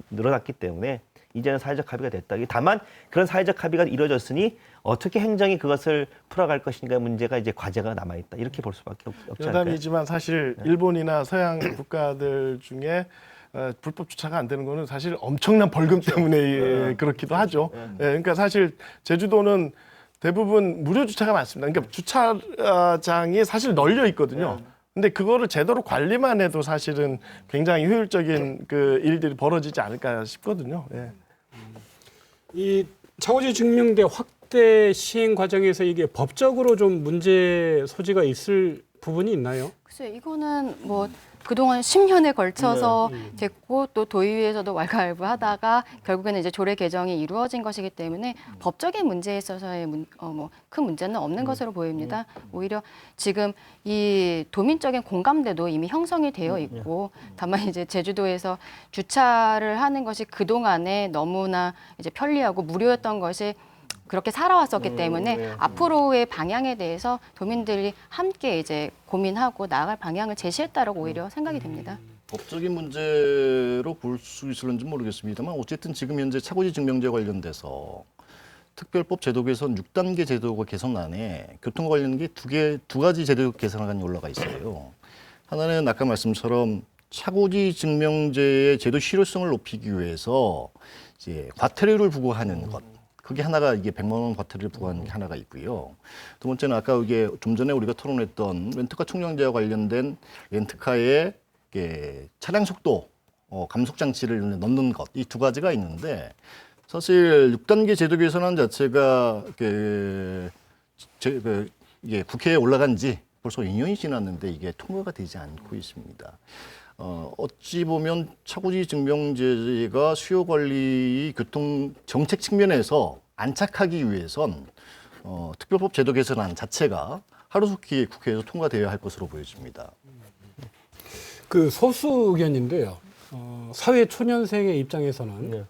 늘어났기 때문에 이제는 사회적 합의가 됐다. 다만 그런 사회적 합의가 이루어졌으니 어떻게 행정이 그것을 풀어갈 것인가 문제가 이제 과제가 남아있다. 이렇게 볼 수밖에 없지 않을까요? 여담이지만 사실 일본이나 서양 국가들 중에 불법 주차가 안 되는 거는 사실 엄청난 벌금 때문에 그렇기도 하죠. 그러니까 사실 제주도는 대부분 무료 주차가 많습니다. 그러니까 주차장이 사실 널려 있거든요. 근데 그거를 제대로 관리만 해도 사실은 굉장히 효율적인 그 일들이 벌어지지 않을까 싶거든요. 이 차고지 증명제 확대 시행 과정에서 이게 법적으로 좀 문제 소지가 있을 부분이 있나요? 글쎄 이거는 뭐 그동안 10년에 걸쳐서 됐고 또 도의회에서도 왈가왈부하다가 결국에는 이제 조례 개정이 이루어진 것이기 때문에 법적인 문제에 있어서의 큰 문제는 없는 것으로 보입니다. 오히려 지금 이 도민적인 공감대도 이미 형성이 되어 있고 다만 이제 제주도에서 주차를 하는 것이 그동안에 너무나 이제 편리하고 무료였던 것이 그렇게 살아왔었기 때문에 앞으로의 방향에 대해서 도민들이 함께 이제 고민하고 나아갈 방향을 제시했다라고 오히려 생각이 됩니다. 법적인 문제로 볼 수 있을는지 모르겠습니다만 어쨌든 지금 현재 차고지 증명제 관련돼서 특별법 제도 개선 6단계 제도 개선안에 교통 관련 게 두 가지 제도 개선안이 올라가 있어요. 하나는 아까 말씀처럼 차고지 증명제의 제도 실효성을 높이기 위해서 이제 과태료를 부과하는 것. 그게 하나가 이게 100만 원 과태료를 부과하는 게 하나가 있고요. 두 번째는 아까 이게 좀 전에 우리가 토론했던 렌트카 총량제와 관련된 렌트카의 차량 속도 감속 장치를 넣는 것. 이 두 가지가 있는데 사실 6단계 제도 개선안 자체가 이게 국회에 올라간 지 벌써 2년이 지났는데 이게 통과가 되지 않고 있습니다. 어찌 보면 차고지 증명제가 수요 관리 교통 정책 측면에서 안착하기 위해선 특별법 제도 개선안 자체가 하루속히 국회에서 통과되어야 할 것으로 보여집니다. 그 소수 의견인데요. 사회 초년생의 입장에서는 네.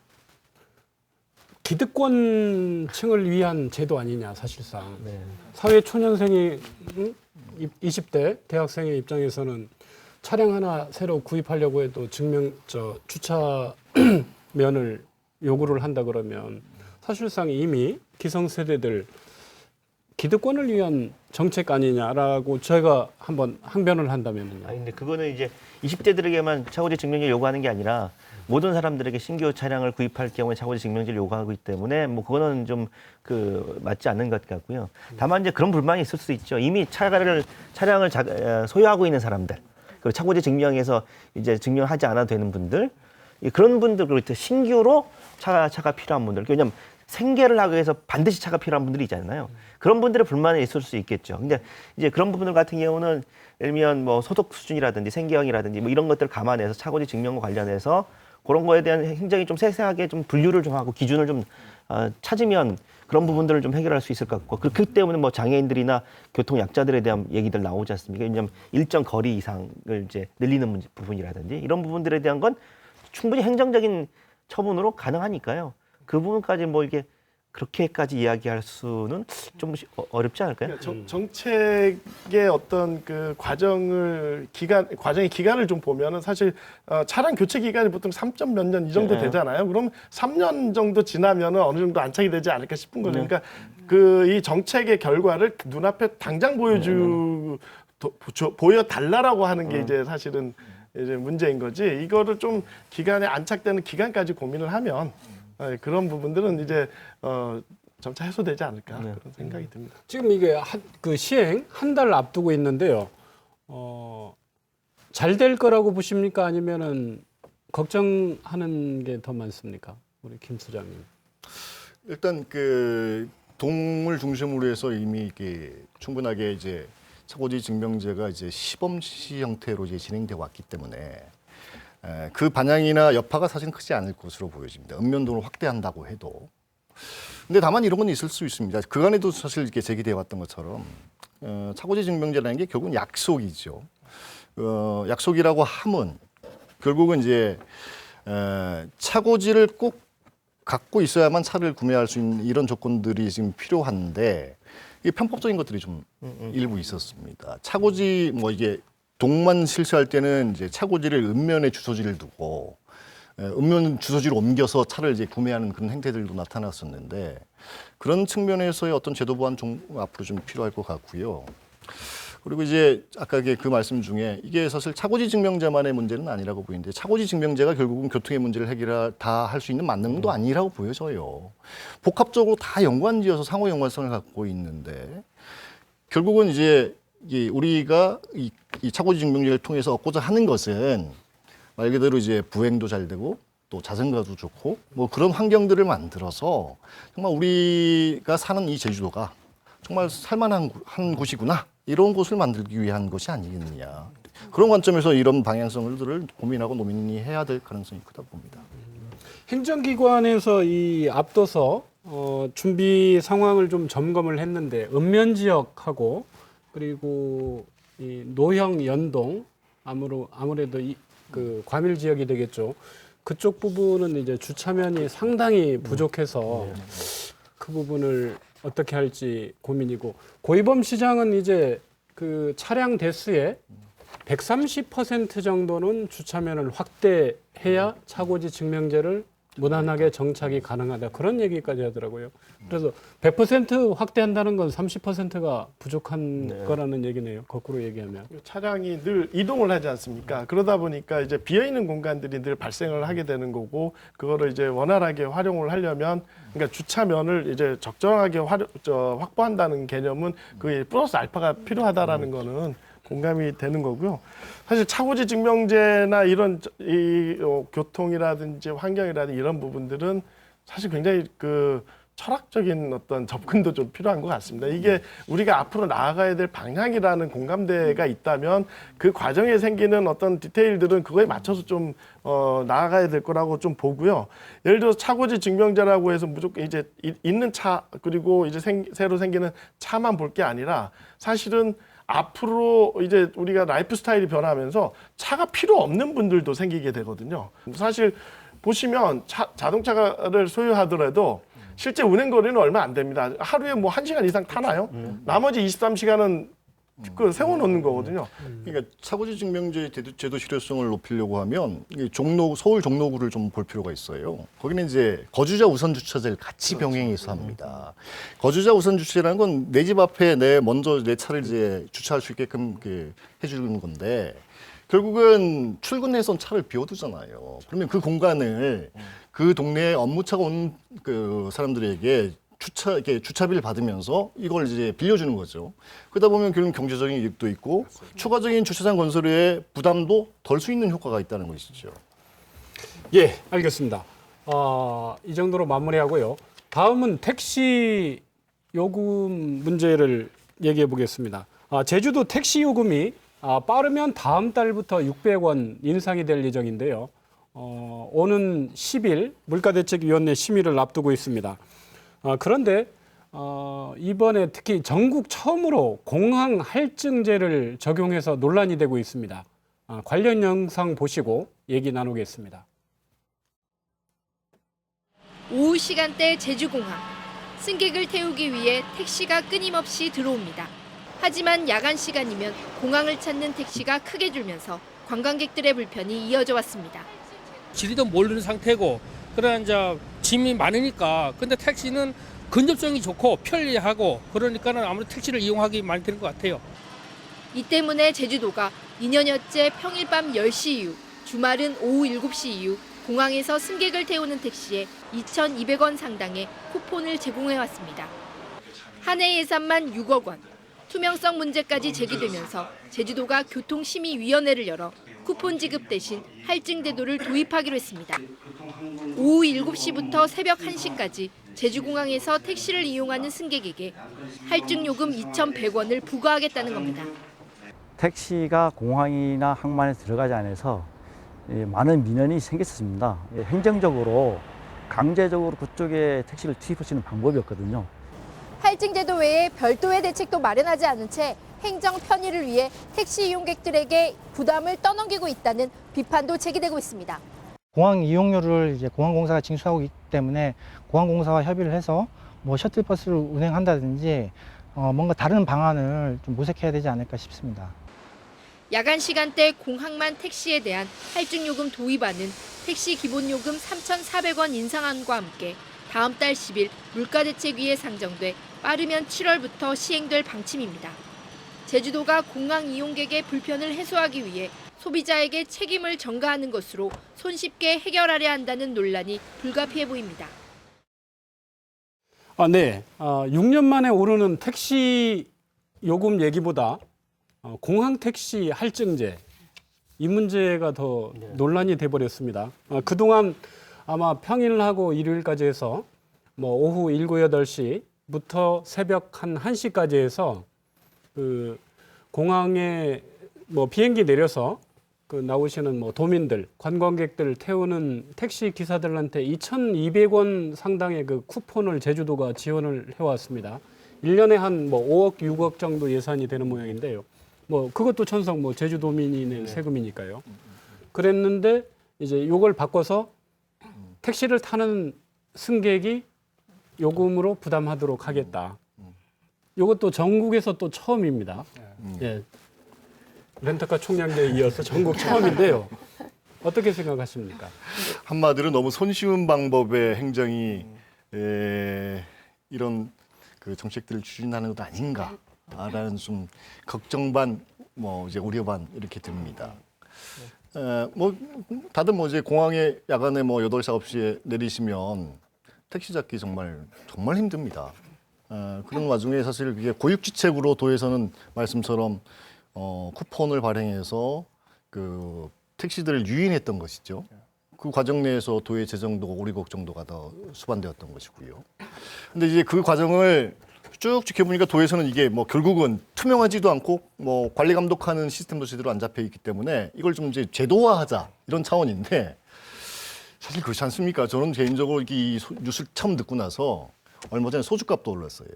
기득권층을 위한 제도 아니냐 사실상. 네. 사회 초년생이 20대 대학생의 입장에서는 차량 하나 새로 구입하려고 해도 주차면을 요구를 한다 그러면 사실상 이미 기성세대들 기득권을 위한 정책 아니냐라고 저희가 한번 항변을 한다면요. 아니 근데 그거는 이제 20대들에게만 차고지 증명제를 요구하는 게 아니라 모든 사람들에게 신규 차량을 구입할 경우에 차고지 증명제를 요구하고 있기 때문에 뭐 그거는 좀 맞지 않는 것 같고요. 다만 이제 그런 불만이 있을 수 있죠. 이미 차량을 소유하고 있는 사람들. 그리고 차고지 증명에서 이제 증명하지 않아도 되는 분들, 그런 분들, 그리고 신규로 차가 필요한 분들, 왜냐하면 생계를 하기 위해서 반드시 차가 필요한 분들이 있잖아요. 그런 분들의 불만이 있을 수 있겠죠. 근데 이제 그런 부분들 같은 경우는 예를 들면 뭐 소득 수준이라든지 생계형이라든지 뭐 이런 것들을 감안해서 차고지 증명과 관련해서 그런 거에 대한 행정이 좀 세세하게 좀 분류를 좀 하고 기준을 좀 찾으면 그런 부분들을 좀 해결할 수 있을 것 같고, 그렇기 때문에 뭐 장애인들이나 교통 약자들에 대한 얘기들 나오지 않습니까? 왜냐하면 일정 거리 이상을 이제 늘리는 부분이라든지 이런 부분들에 대한 건 충분히 행정적인 처분으로 가능하니까요. 그 부분까지 뭐 이게 그렇게까지 이야기할 수는 좀 어렵지 않을까요? 그러니까 정책의 어떤 그 과정의 기간을 좀 보면은 사실 차량 교체 기간이 보통 3점 몇 년 이 정도 되잖아요. 그럼 3년 정도 지나면은 어느 정도 안착이 되지 않을까 싶은 거죠. 그러니까 이 정책의 결과를 눈앞에 당장 보여달라고 하는 게 이제 사실은 이제 문제인 거지. 이거를 좀 기간에 안착되는 기간까지 고민을 하면 그런 부분들은 이제 점차 해소되지 않을까 그런 생각이 듭니다. 지금 이게 시행 한 달 앞두고 있는데요. 잘 될 거라고 보십니까? 아니면은 걱정하는 게 더 많습니까? 우리 김 소장님. 일단 동을 중심으로 해서 이미 이게 충분하게 이제 차고지 증명제가 이제 시범시 형태로 이제 진행돼 왔기 때문에 그 반향이나 여파가 사실은 크지 않을 것으로 보여집니다. 읍면동을 확대한다고 해도. 근데 다만 이런 건 있을 수 있습니다. 그간에도 사실 이렇게 제기되어 왔던 것처럼 차고지 증명제라는 게 결국은 약속이죠. 약속이라고 함은 결국은 이제 차고지를 꼭 갖고 있어야만 차를 구매할 수 있는 이런 조건들이 지금 필요한데 이게 편법적인 것들이 좀 일부 있었습니다. 차고지 이게 동만 실시할 때는 이제 차고지를 읍면에 주소지를 두고 읍면 주소지를 옮겨서 차를 이제 구매하는 그런 행태들도 나타났었는데 그런 측면에서의 어떤 제도 보완 좀 앞으로 좀 필요할 것 같고요. 그리고 이제 아까 그 말씀 중에 이게 사실 차고지 증명제만의 문제는 아니라고 보이는데 차고지 증명제가 결국은 교통의 문제를 다 할 수 있는 만능도 아니라고 보여져요. 복합적으로 다 연관지어서 상호 연관성을 갖고 있는데 결국은 이제 우리가 이 차고지 증명제를 통해서 얻고자 하는 것은 말 그대로 이제 부행도 잘 되고 또 자전거도 좋고 뭐 그런 환경들을 만들어서 정말 우리가 사는 이 제주도가 정말 살만한 한 곳이구나 이런 곳을 만들기 위한 것이 아니겠느냐. 그런 관점에서 이런 방향성들을 고민하고 논의해야 될 가능성이 크다고 봅니다. 행정기관에서 이 앞서서 준비 상황을 좀 점검을 했는데 읍면 지역하고 그리고 이 노형 연동 아무래도 그 과밀 지역이 되겠죠. 그쪽 부분은 이제 주차면이 상당히 부족해서 그 부분을 어떻게 할지 고민이고 고이범 시장은 이제 그 차량 대수의 130% 정도는 주차면을 확대해야 차고지 증명제를 무난하게 정착이 가능하다. 그런 얘기까지 하더라고요. 그래서 100% 확대한다는 건 30%가 부족한 거라는 얘기네요. 거꾸로 얘기하면. 차량이 늘 이동을 하지 않습니까? 그러다 보니까 이제 비어있는 공간들이 늘 발생을 하게 되는 거고 그거를 이제 원활하게 활용을 하려면 그러니까 주차면을 이제 적정하게 확보한다는 개념은 그게 플러스 알파가 필요하다라는 거는 공감이 되는 거고요. 사실 차고지 증명제나 이런 교통이라든지 환경이라든지 이런 부분들은 사실 굉장히 그 철학적인 어떤 접근도 좀 필요한 것 같습니다. 이게 우리가 앞으로 나아가야 될 방향이라는 공감대가 있다면 그 과정에 생기는 어떤 디테일들은 그거에 맞춰서 좀 나아가야 될 거라고 좀 보고요. 예를 들어서 차고지 증명제라고 해서 무조건 이제 있는 차 그리고 이제 새로 생기는 차만 볼 게 아니라 사실은 앞으로 이제 우리가 라이프 스타일이 변하면서 차가 필요 없는 분들도 생기게 되거든요. 사실 보시면 자동차를 소유하더라도 실제 운행 거리는 얼마 안 됩니다. 하루에 뭐 1시간 이상 타나요? 나머지 23시간은 그 세워놓는 거거든요. 그러니까 차고지 증명제 제도 실효성을 높이려고 하면 이게 서울 종로구를 좀 볼 필요가 있어요. 거기는 이제 거주자 우선 주차제를 같이 병행해서 합니다. 거주자 우선 주차라는 건 내 집 앞에 먼저 내 차를 이제 주차할 수 있게끔 해주는 건데 결국은 출근해서 차를 비워두잖아요. 그러면 그 공간을 그 동네에 업무차가 온 그 사람들에게 주차비를 받으면서 이걸 이제 빌려주는 거죠. 그러다 보면 결국 경제적인 이익도 있고 추가적인 주차장 건설의 부담도 덜 수 있는 효과가 있다는 것이죠. 예, 알겠습니다. 이 정도로 마무리하고요. 다음은 택시 요금 문제를 얘기해 보겠습니다. 제주도 택시 요금이 빠르면 다음 달부터 600원 인상이 될 예정인데요. 오는 10일 물가대책위원회 심의를 앞두고 있습니다. 그런데 이번에 특히 전국 처음으로 공항 할증제를 적용해서 논란이 되고 있습니다. 관련 영상 보시고 얘기 나누겠습니다. 오후 시간대 제주공항. 승객을 태우기 위해 택시가 끊임없이 들어옵니다. 하지만 야간 시간이면 공항을 찾는 택시가 크게 줄면서 관광객들의 불편이 이어져 왔습니다. 지리도 모르는 상태고 그러나 이제 짐이 많으니까 근데 택시는 근접성이 좋고 편리하고 그러니까는 아무래도 택시를 이용하기 많이 되는 것 같아요. 이 때문에 제주도가 2년여째 평일 밤 10시 이후, 주말은 오후 7시 이후 공항에서 승객을 태우는 택시에 2,200원 상당의 쿠폰을 제공해왔습니다. 한 해 예산만 6억 원. 투명성 문제까지 제기되면서 제주도가 교통심의위원회를 열어 쿠폰 지급 대신 할증 제도를 도입하기로 했습니다. 오후 7시부터 새벽 1시까지 제주공항에서 택시를 이용하는 승객에게 할증 요금 2,100원을 부과하겠다는 겁니다. 택시가 공항이나 항만에 들어가지 않아서 많은 민원이 생겼습니다. 행정적으로 강제적으로 그쪽에 택시를 투입할 수 있는 방법이 없거든요. 할증 제도 외에 별도의 대책도 마련하지 않은 채 행정 편의를 위해 택시 이용객들에게 부담을 떠넘기고 있다는 비판도 제기되고 있습니다. 공항 이용료를 이제 공항공사가 징수하고 있기 때문에 공항공사와 협의를 해서 뭐 셔틀버스를 운행한다든지 뭔가 다른 방안을 좀 모색해야 되지 않을까 싶습니다. 야간 시간대 공항만 택시에 대한 할증 요금 도입안은 택시 기본요금 3,400원 인상안과 함께 다음 달 10일 물가대책위에 상정돼 빠르면 7월부터 시행될 방침입니다. 제주도가 공항 이용객의 불편을 해소하기 위해 소비자에게 책임을 전가하는 것으로 손쉽게 해결하려 한다는 논란이 불가피해 보입니다. 네. 6년 만에 오르는 택시 요금 얘기보다 공항 택시 할증제 이 문제가 더 논란이 돼버렸습니다. 그동안 아마 평일하고 일요일까지 해서 뭐 오후 7, 8시부터 새벽 한 1시까지 해서 그 공항에 뭐 비행기 내려서 그 나오시는 뭐 도민들, 관광객들 태우는 택시 기사들한테 2,200원 상당의 그 쿠폰을 제주도가 지원을 해왔습니다. 1년에 한 뭐 5억, 6억 정도 예산이 되는 모양인데요. 뭐 그것도 천성 뭐 제주도민이 낸 세금이니까요. 그랬는데 이제 이걸 바꿔서 택시를 타는 승객이 요금으로 부담하도록 하겠다. 이것도 전국에서 또 처음입니다. 예. 렌터카 총량제에 이어서 전국 처음인데요. 어떻게 생각하십니까? 한마디로 너무 손쉬운 방법의 행정이 이런 그 정책들을 추진하는 것 아닌가라는 좀 걱정 반, 뭐 이제 우려 반 이렇게 듭니다. 뭐 다들 뭐 이제 공항에 야간에 뭐 8시 9시에 내리시면 택시 잡기 정말 힘듭니다. 그런 와중에 사실 그게 고육지책으로 도에서는 말씀처럼 쿠폰을 발행해서 그 택시들을 유인했던 것이죠. 그 과정 내에서 도의 재정도 5, 6억 정도가 더 수반되었던 것이고요. 근데 이제 그 과정을 쭉 지켜보니까 도에서는 이게 뭐 결국은 투명하지도 않고 뭐 관리 감독하는 시스템도 제대로 안 잡혀 있기 때문에 이걸 좀 이제 제도화하자 이런 차원인데 사실 그렇지 않습니까? 저는 개인적으로 이 뉴스를 처음 듣고 나서 얼마 전에 소주값도 올랐어요.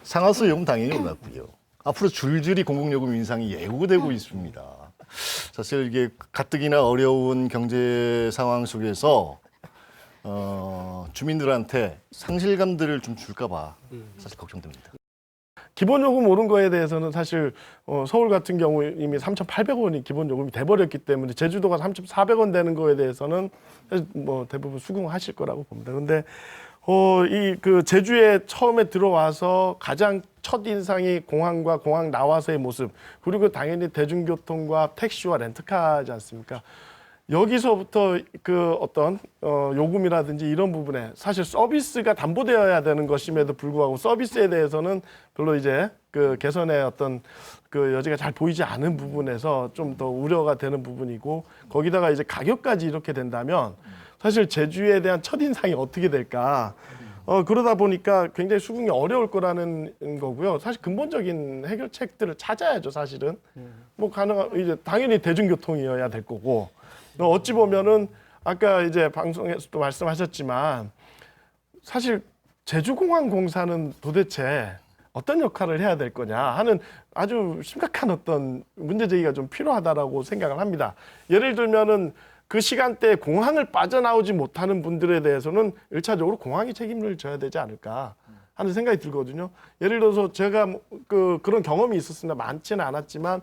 상하수 요금 당연히 올랐고요. 앞으로 줄줄이 공공요금 인상이 예고되고 있습니다. 사실 이게 가뜩이나 어려운 경제 상황 속에서 주민들한테 상실감들을 좀 줄까 봐 사실 걱정됩니다. 기본요금 오른 거에 대해서는 사실 서울 같은 경우 이미 3,800원이 기본요금이 돼버렸기 때문에 제주도가 3,400원 되는 거에 대해서는 사실 뭐 대부분 수긍하실 거라고 봅니다. 근데 이 그 제주에 처음에 들어와서 가장 첫 인상이 공항과 공항 나와서의 모습, 그리고 당연히 대중교통과 택시와 렌트카지 않습니까? 여기서부터 그 어떤 요금이라든지 이런 부분에 사실 서비스가 담보되어야 되는 것임에도 불구하고 서비스에 대해서는 별로 이제 그 개선의 어떤 그 여지가 잘 보이지 않은 부분에서 좀 더 우려가 되는 부분이고, 거기다가 이제 가격까지 이렇게 된다면 사실 제주에 대한 첫인상이 어떻게 될까? 그러다 보니까 굉장히 수긍이 어려울 거라는 거고요. 사실 근본적인 해결책들을 찾아야죠, 사실은. 뭐 이제 당연히 대중교통이어야 될 거고. 어찌 보면은 아까 이제 방송에서도 말씀하셨지만 사실 제주공항공사는 도대체 어떤 역할을 해야 될 거냐 하는 아주 심각한 어떤 문제 제기가 좀 필요하다라고 생각을 합니다. 예를 들면은 그 시간대에 공항을 빠져나오지 못하는 분들에 대해서는 1차적으로 공항이 책임을 져야 되지 않을까 하는 생각이 들거든요. 예를 들어서 제가 그런 경험이 있었습니다. 많지는 않았지만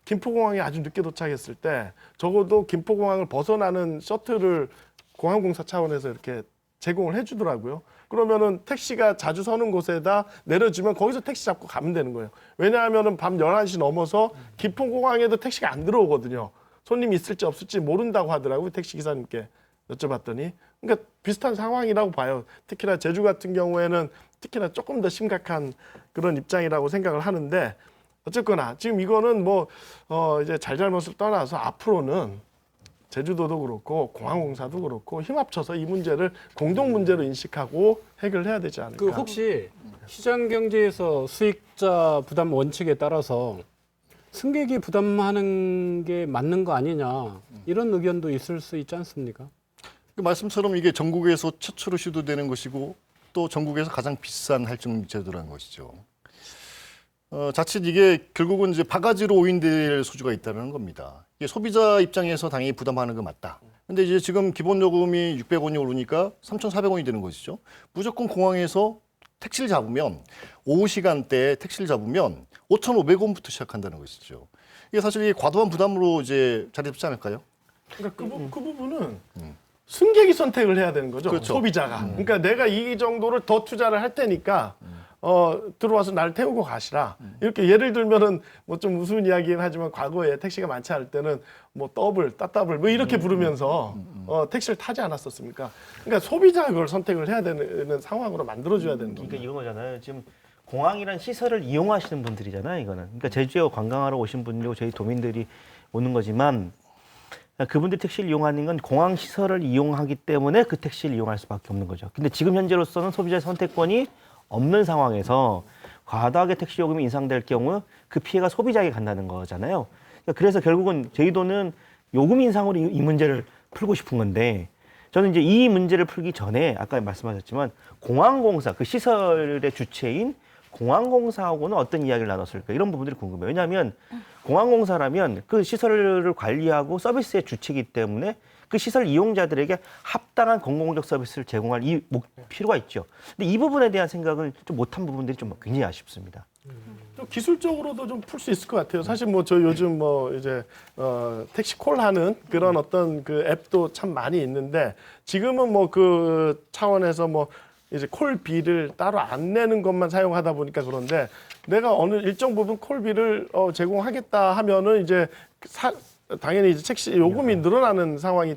김포공항에 아주 늦게 도착했을 때 적어도 김포공항을 벗어나는 셔틀을 공항공사 차원에서 이렇게 제공을 해주더라고요. 그러면은 택시가 자주 서는 곳에다 내려주면 거기서 택시 잡고 가면 되는 거예요. 왜냐하면은 밤 11시 넘어서 김포공항에도 택시가 안 들어오거든요. 손님이 있을지 없을지 모른다고 하더라고요. 택시 기사님께 여쭤봤더니. 그러니까 비슷한 상황이라고 봐요. 특히나 제주 같은 경우에는 특히나 조금 더 심각한 그런 입장이라고 생각을 하는데, 어쨌거나 지금 이거는 뭐 이제 잘잘못을 떠나서 앞으로는 제주도도 그렇고 공항공사도 그렇고 힘 합쳐서 이 문제를 공동 문제로 인식하고 해결해야 되지 않을까. 그 혹시 시장 경제에서 수익자 부담 원칙에 따라서 승객이 부담하는 게 맞는 거 아니냐 이런 의견도 있을 수 있지 않습니까? 그 말씀처럼 이게 전국에서 최초로 시도되는 것이고 또 전국에서 가장 비싼 할증 제도라는 것이죠. 자칫 이게 결국은 이제 바가지로 오인될 소지가 있다는 겁니다. 이게 소비자 입장에서 당연히 부담하는 건 맞다. 근데 이제 지금 기본 요금이 600원이 오르니까 3,400원이 되는 것이죠. 무조건 공항에서 택시를 잡으면 오후 시간대에 택시를 잡으면 5,500원부터 시작한다는 것이죠. 이게 사실 이게 과도한 부담으로 이제 자리 잡지 않을까요? 그러니까 그 부분은 승객이 선택을 해야 되는 거죠. 그렇죠. 소비자가. 그러니까 내가 이 정도를 더 투자를 할 테니까 들어와서 날 태우고 가시라. 이렇게 예를 들면은 뭐 좀 우스운 이야기긴 하지만 과거에 택시가 많지 않을 때는 뭐 따더블 뭐 이렇게 부르면서 택시를 타지 않았었습니까? 그러니까 소비자가 그걸 선택을 해야 되는 상황으로 만들어줘야 되는 겁니다. 그러니까 이런 거잖아요. 지금 공항이란 시설을 이용하시는 분들이잖아요, 이거는. 그러니까 제주에 관광하러 오신 분들이고 저희 도민들이 오는 거지만 그분들 택시를 이용하는 건 공항 시설을 이용하기 때문에 그 택시를 이용할 수밖에 없는 거죠. 근데 지금 현재로서는 소비자의 선택권이 없는 상황에서 과다하게 택시 요금이 인상될 경우 그 피해가 소비자에게 간다는 거잖아요. 그래서 결국은 저희도는 요금 인상으로 이 문제를 풀고 싶은 건데 저는 이제 이 문제를 풀기 전에 아까 말씀하셨지만 공항공사 그 시설의 주체인 공항공사하고는 어떤 이야기를 나눴을까 이런 부분들이 궁금해요. 왜냐하면 공항공사라면 그 시설을 관리하고 서비스의 주체이기 때문에 그 시설 이용자들에게 합당한 공공적 서비스를 제공할 필요가 있죠. 근데 이 부분에 대한 생각을 좀 못한 부분들이 좀 굉장히 아쉽습니다. 좀 기술적으로도 좀 풀 수 있을 것 같아요. 사실 뭐 저 요즘 뭐 이제 택시 콜하는 그런 어떤 그 앱도 참 많이 있는데 지금은 뭐 그 차원에서 뭐 이제 콜비를 따로 안 내는 것만 사용하다 보니까 그런데 내가 어느 일정 부분 콜비를 제공하겠다 하면은 이제 당연히 이제 택시 요금이 늘어나는 상황이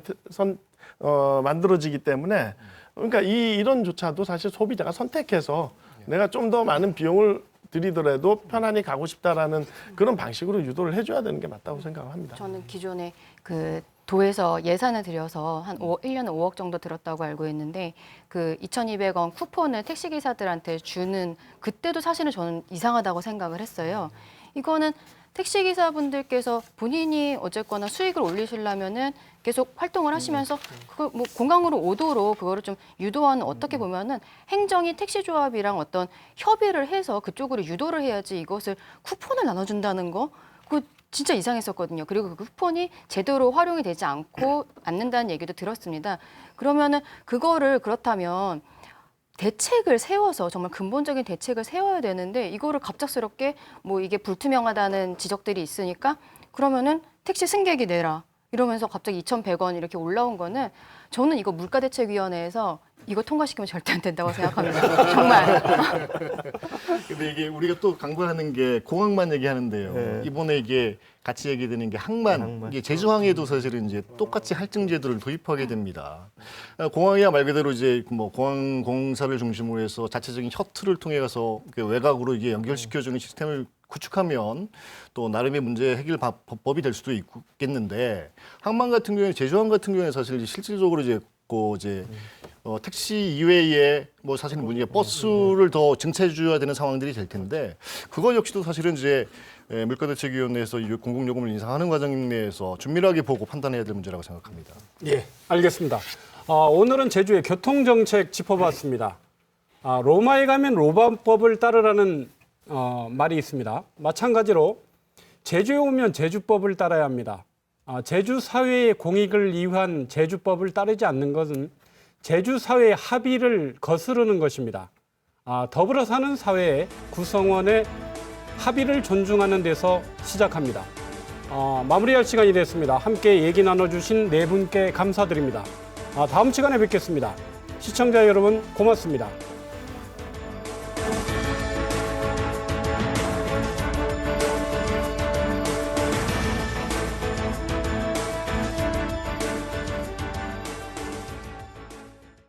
만들어지기 때문에 그러니까 이런조차도 사실 소비자가 선택해서 내가 좀 더 많은 비용을 들이더라도 편안히 가고 싶다라는 그런 방식으로 유도를 해줘야 되는 게 맞다고 생각합니다. 저는 기존에 그 도에서 예산을 들여서 한 1년에 5억 정도 들었다고 알고 있는데 그 2,200원 쿠폰을 택시기사들한테 주는 그때도 사실은 저는 이상하다고 생각을 했어요. 이거는 택시기사분들께서 본인이 어쨌거나 수익을 올리시려면은 계속 활동을 하시면서 그걸 뭐 공항으로 오도록 그거를 좀 유도하는 어떻게 보면은 행정이 택시조합이랑 어떤 협의를 해서 그쪽으로 유도를 해야지 이것을 쿠폰을 나눠준다는 거 그거 진짜 이상했었거든요. 그리고 그 쿠폰이 제대로 활용이 되지 않는다는 얘기도 들었습니다. 그러면은 그거를 그렇다면 대책을 세워서 정말 근본적인 대책을 세워야 되는데 이거를 갑작스럽게 뭐 이게 불투명하다는 지적들이 있으니까 그러면은 택시 승객이 내라 이러면서 갑자기 2,100원 이렇게 올라온 거는 저는 이거 물가대책위원회에서 이거 통과시키면 절대 안 된다고 생각합니다. 정말. 근데 이게 우리가 또 강조하는 게 공항만 얘기하는데요. 네. 이번에 이게 같이 얘기되는 게 항만. 이게 제주항에도 사실은 이제 똑같이 할증 제도를 도입하게 됩니다. 공항이야 말 그대로 이제 뭐 공항공사를 중심으로 해서 자체적인 셔틀을 통해 가서 외곽으로 이게 연결시켜주는 시스템을 구축하면 또 나름의 문제 해결 법이 될 수도 있겠는데 항만 같은 경우에 제주항 같은 경우에 사실 실질적으로 이제 택시 이외에 뭐 사실 문제가 버스를 더 증차해줘야 되는 상황들이 될 텐데 그것 역시도 사실은 이제 물가대책위원회에서 공공요금을 인상하는 과정 내에서 준밀하게 보고 판단해야 될 문제라고 생각합니다. 예, 알겠습니다. 오늘은 제주의 교통정책 짚어봤습니다. 로마에 가면 로마법을 따르라는 말이 있습니다. 마찬가지로 제주에 오면 제주법을 따라야 합니다. 제주 사회의 공익을 위한 제주법을 따르지 않는 것은 제주 사회의 합의를 거스르는 것입니다. 더불어 사는 사회의 구성원의 합의를 존중하는 데서 시작합니다. 마무리할 시간이 됐습니다. 함께 얘기 나눠주신 네 분께 감사드립니다. 다음 시간에 뵙겠습니다. 시청자 여러분 고맙습니다.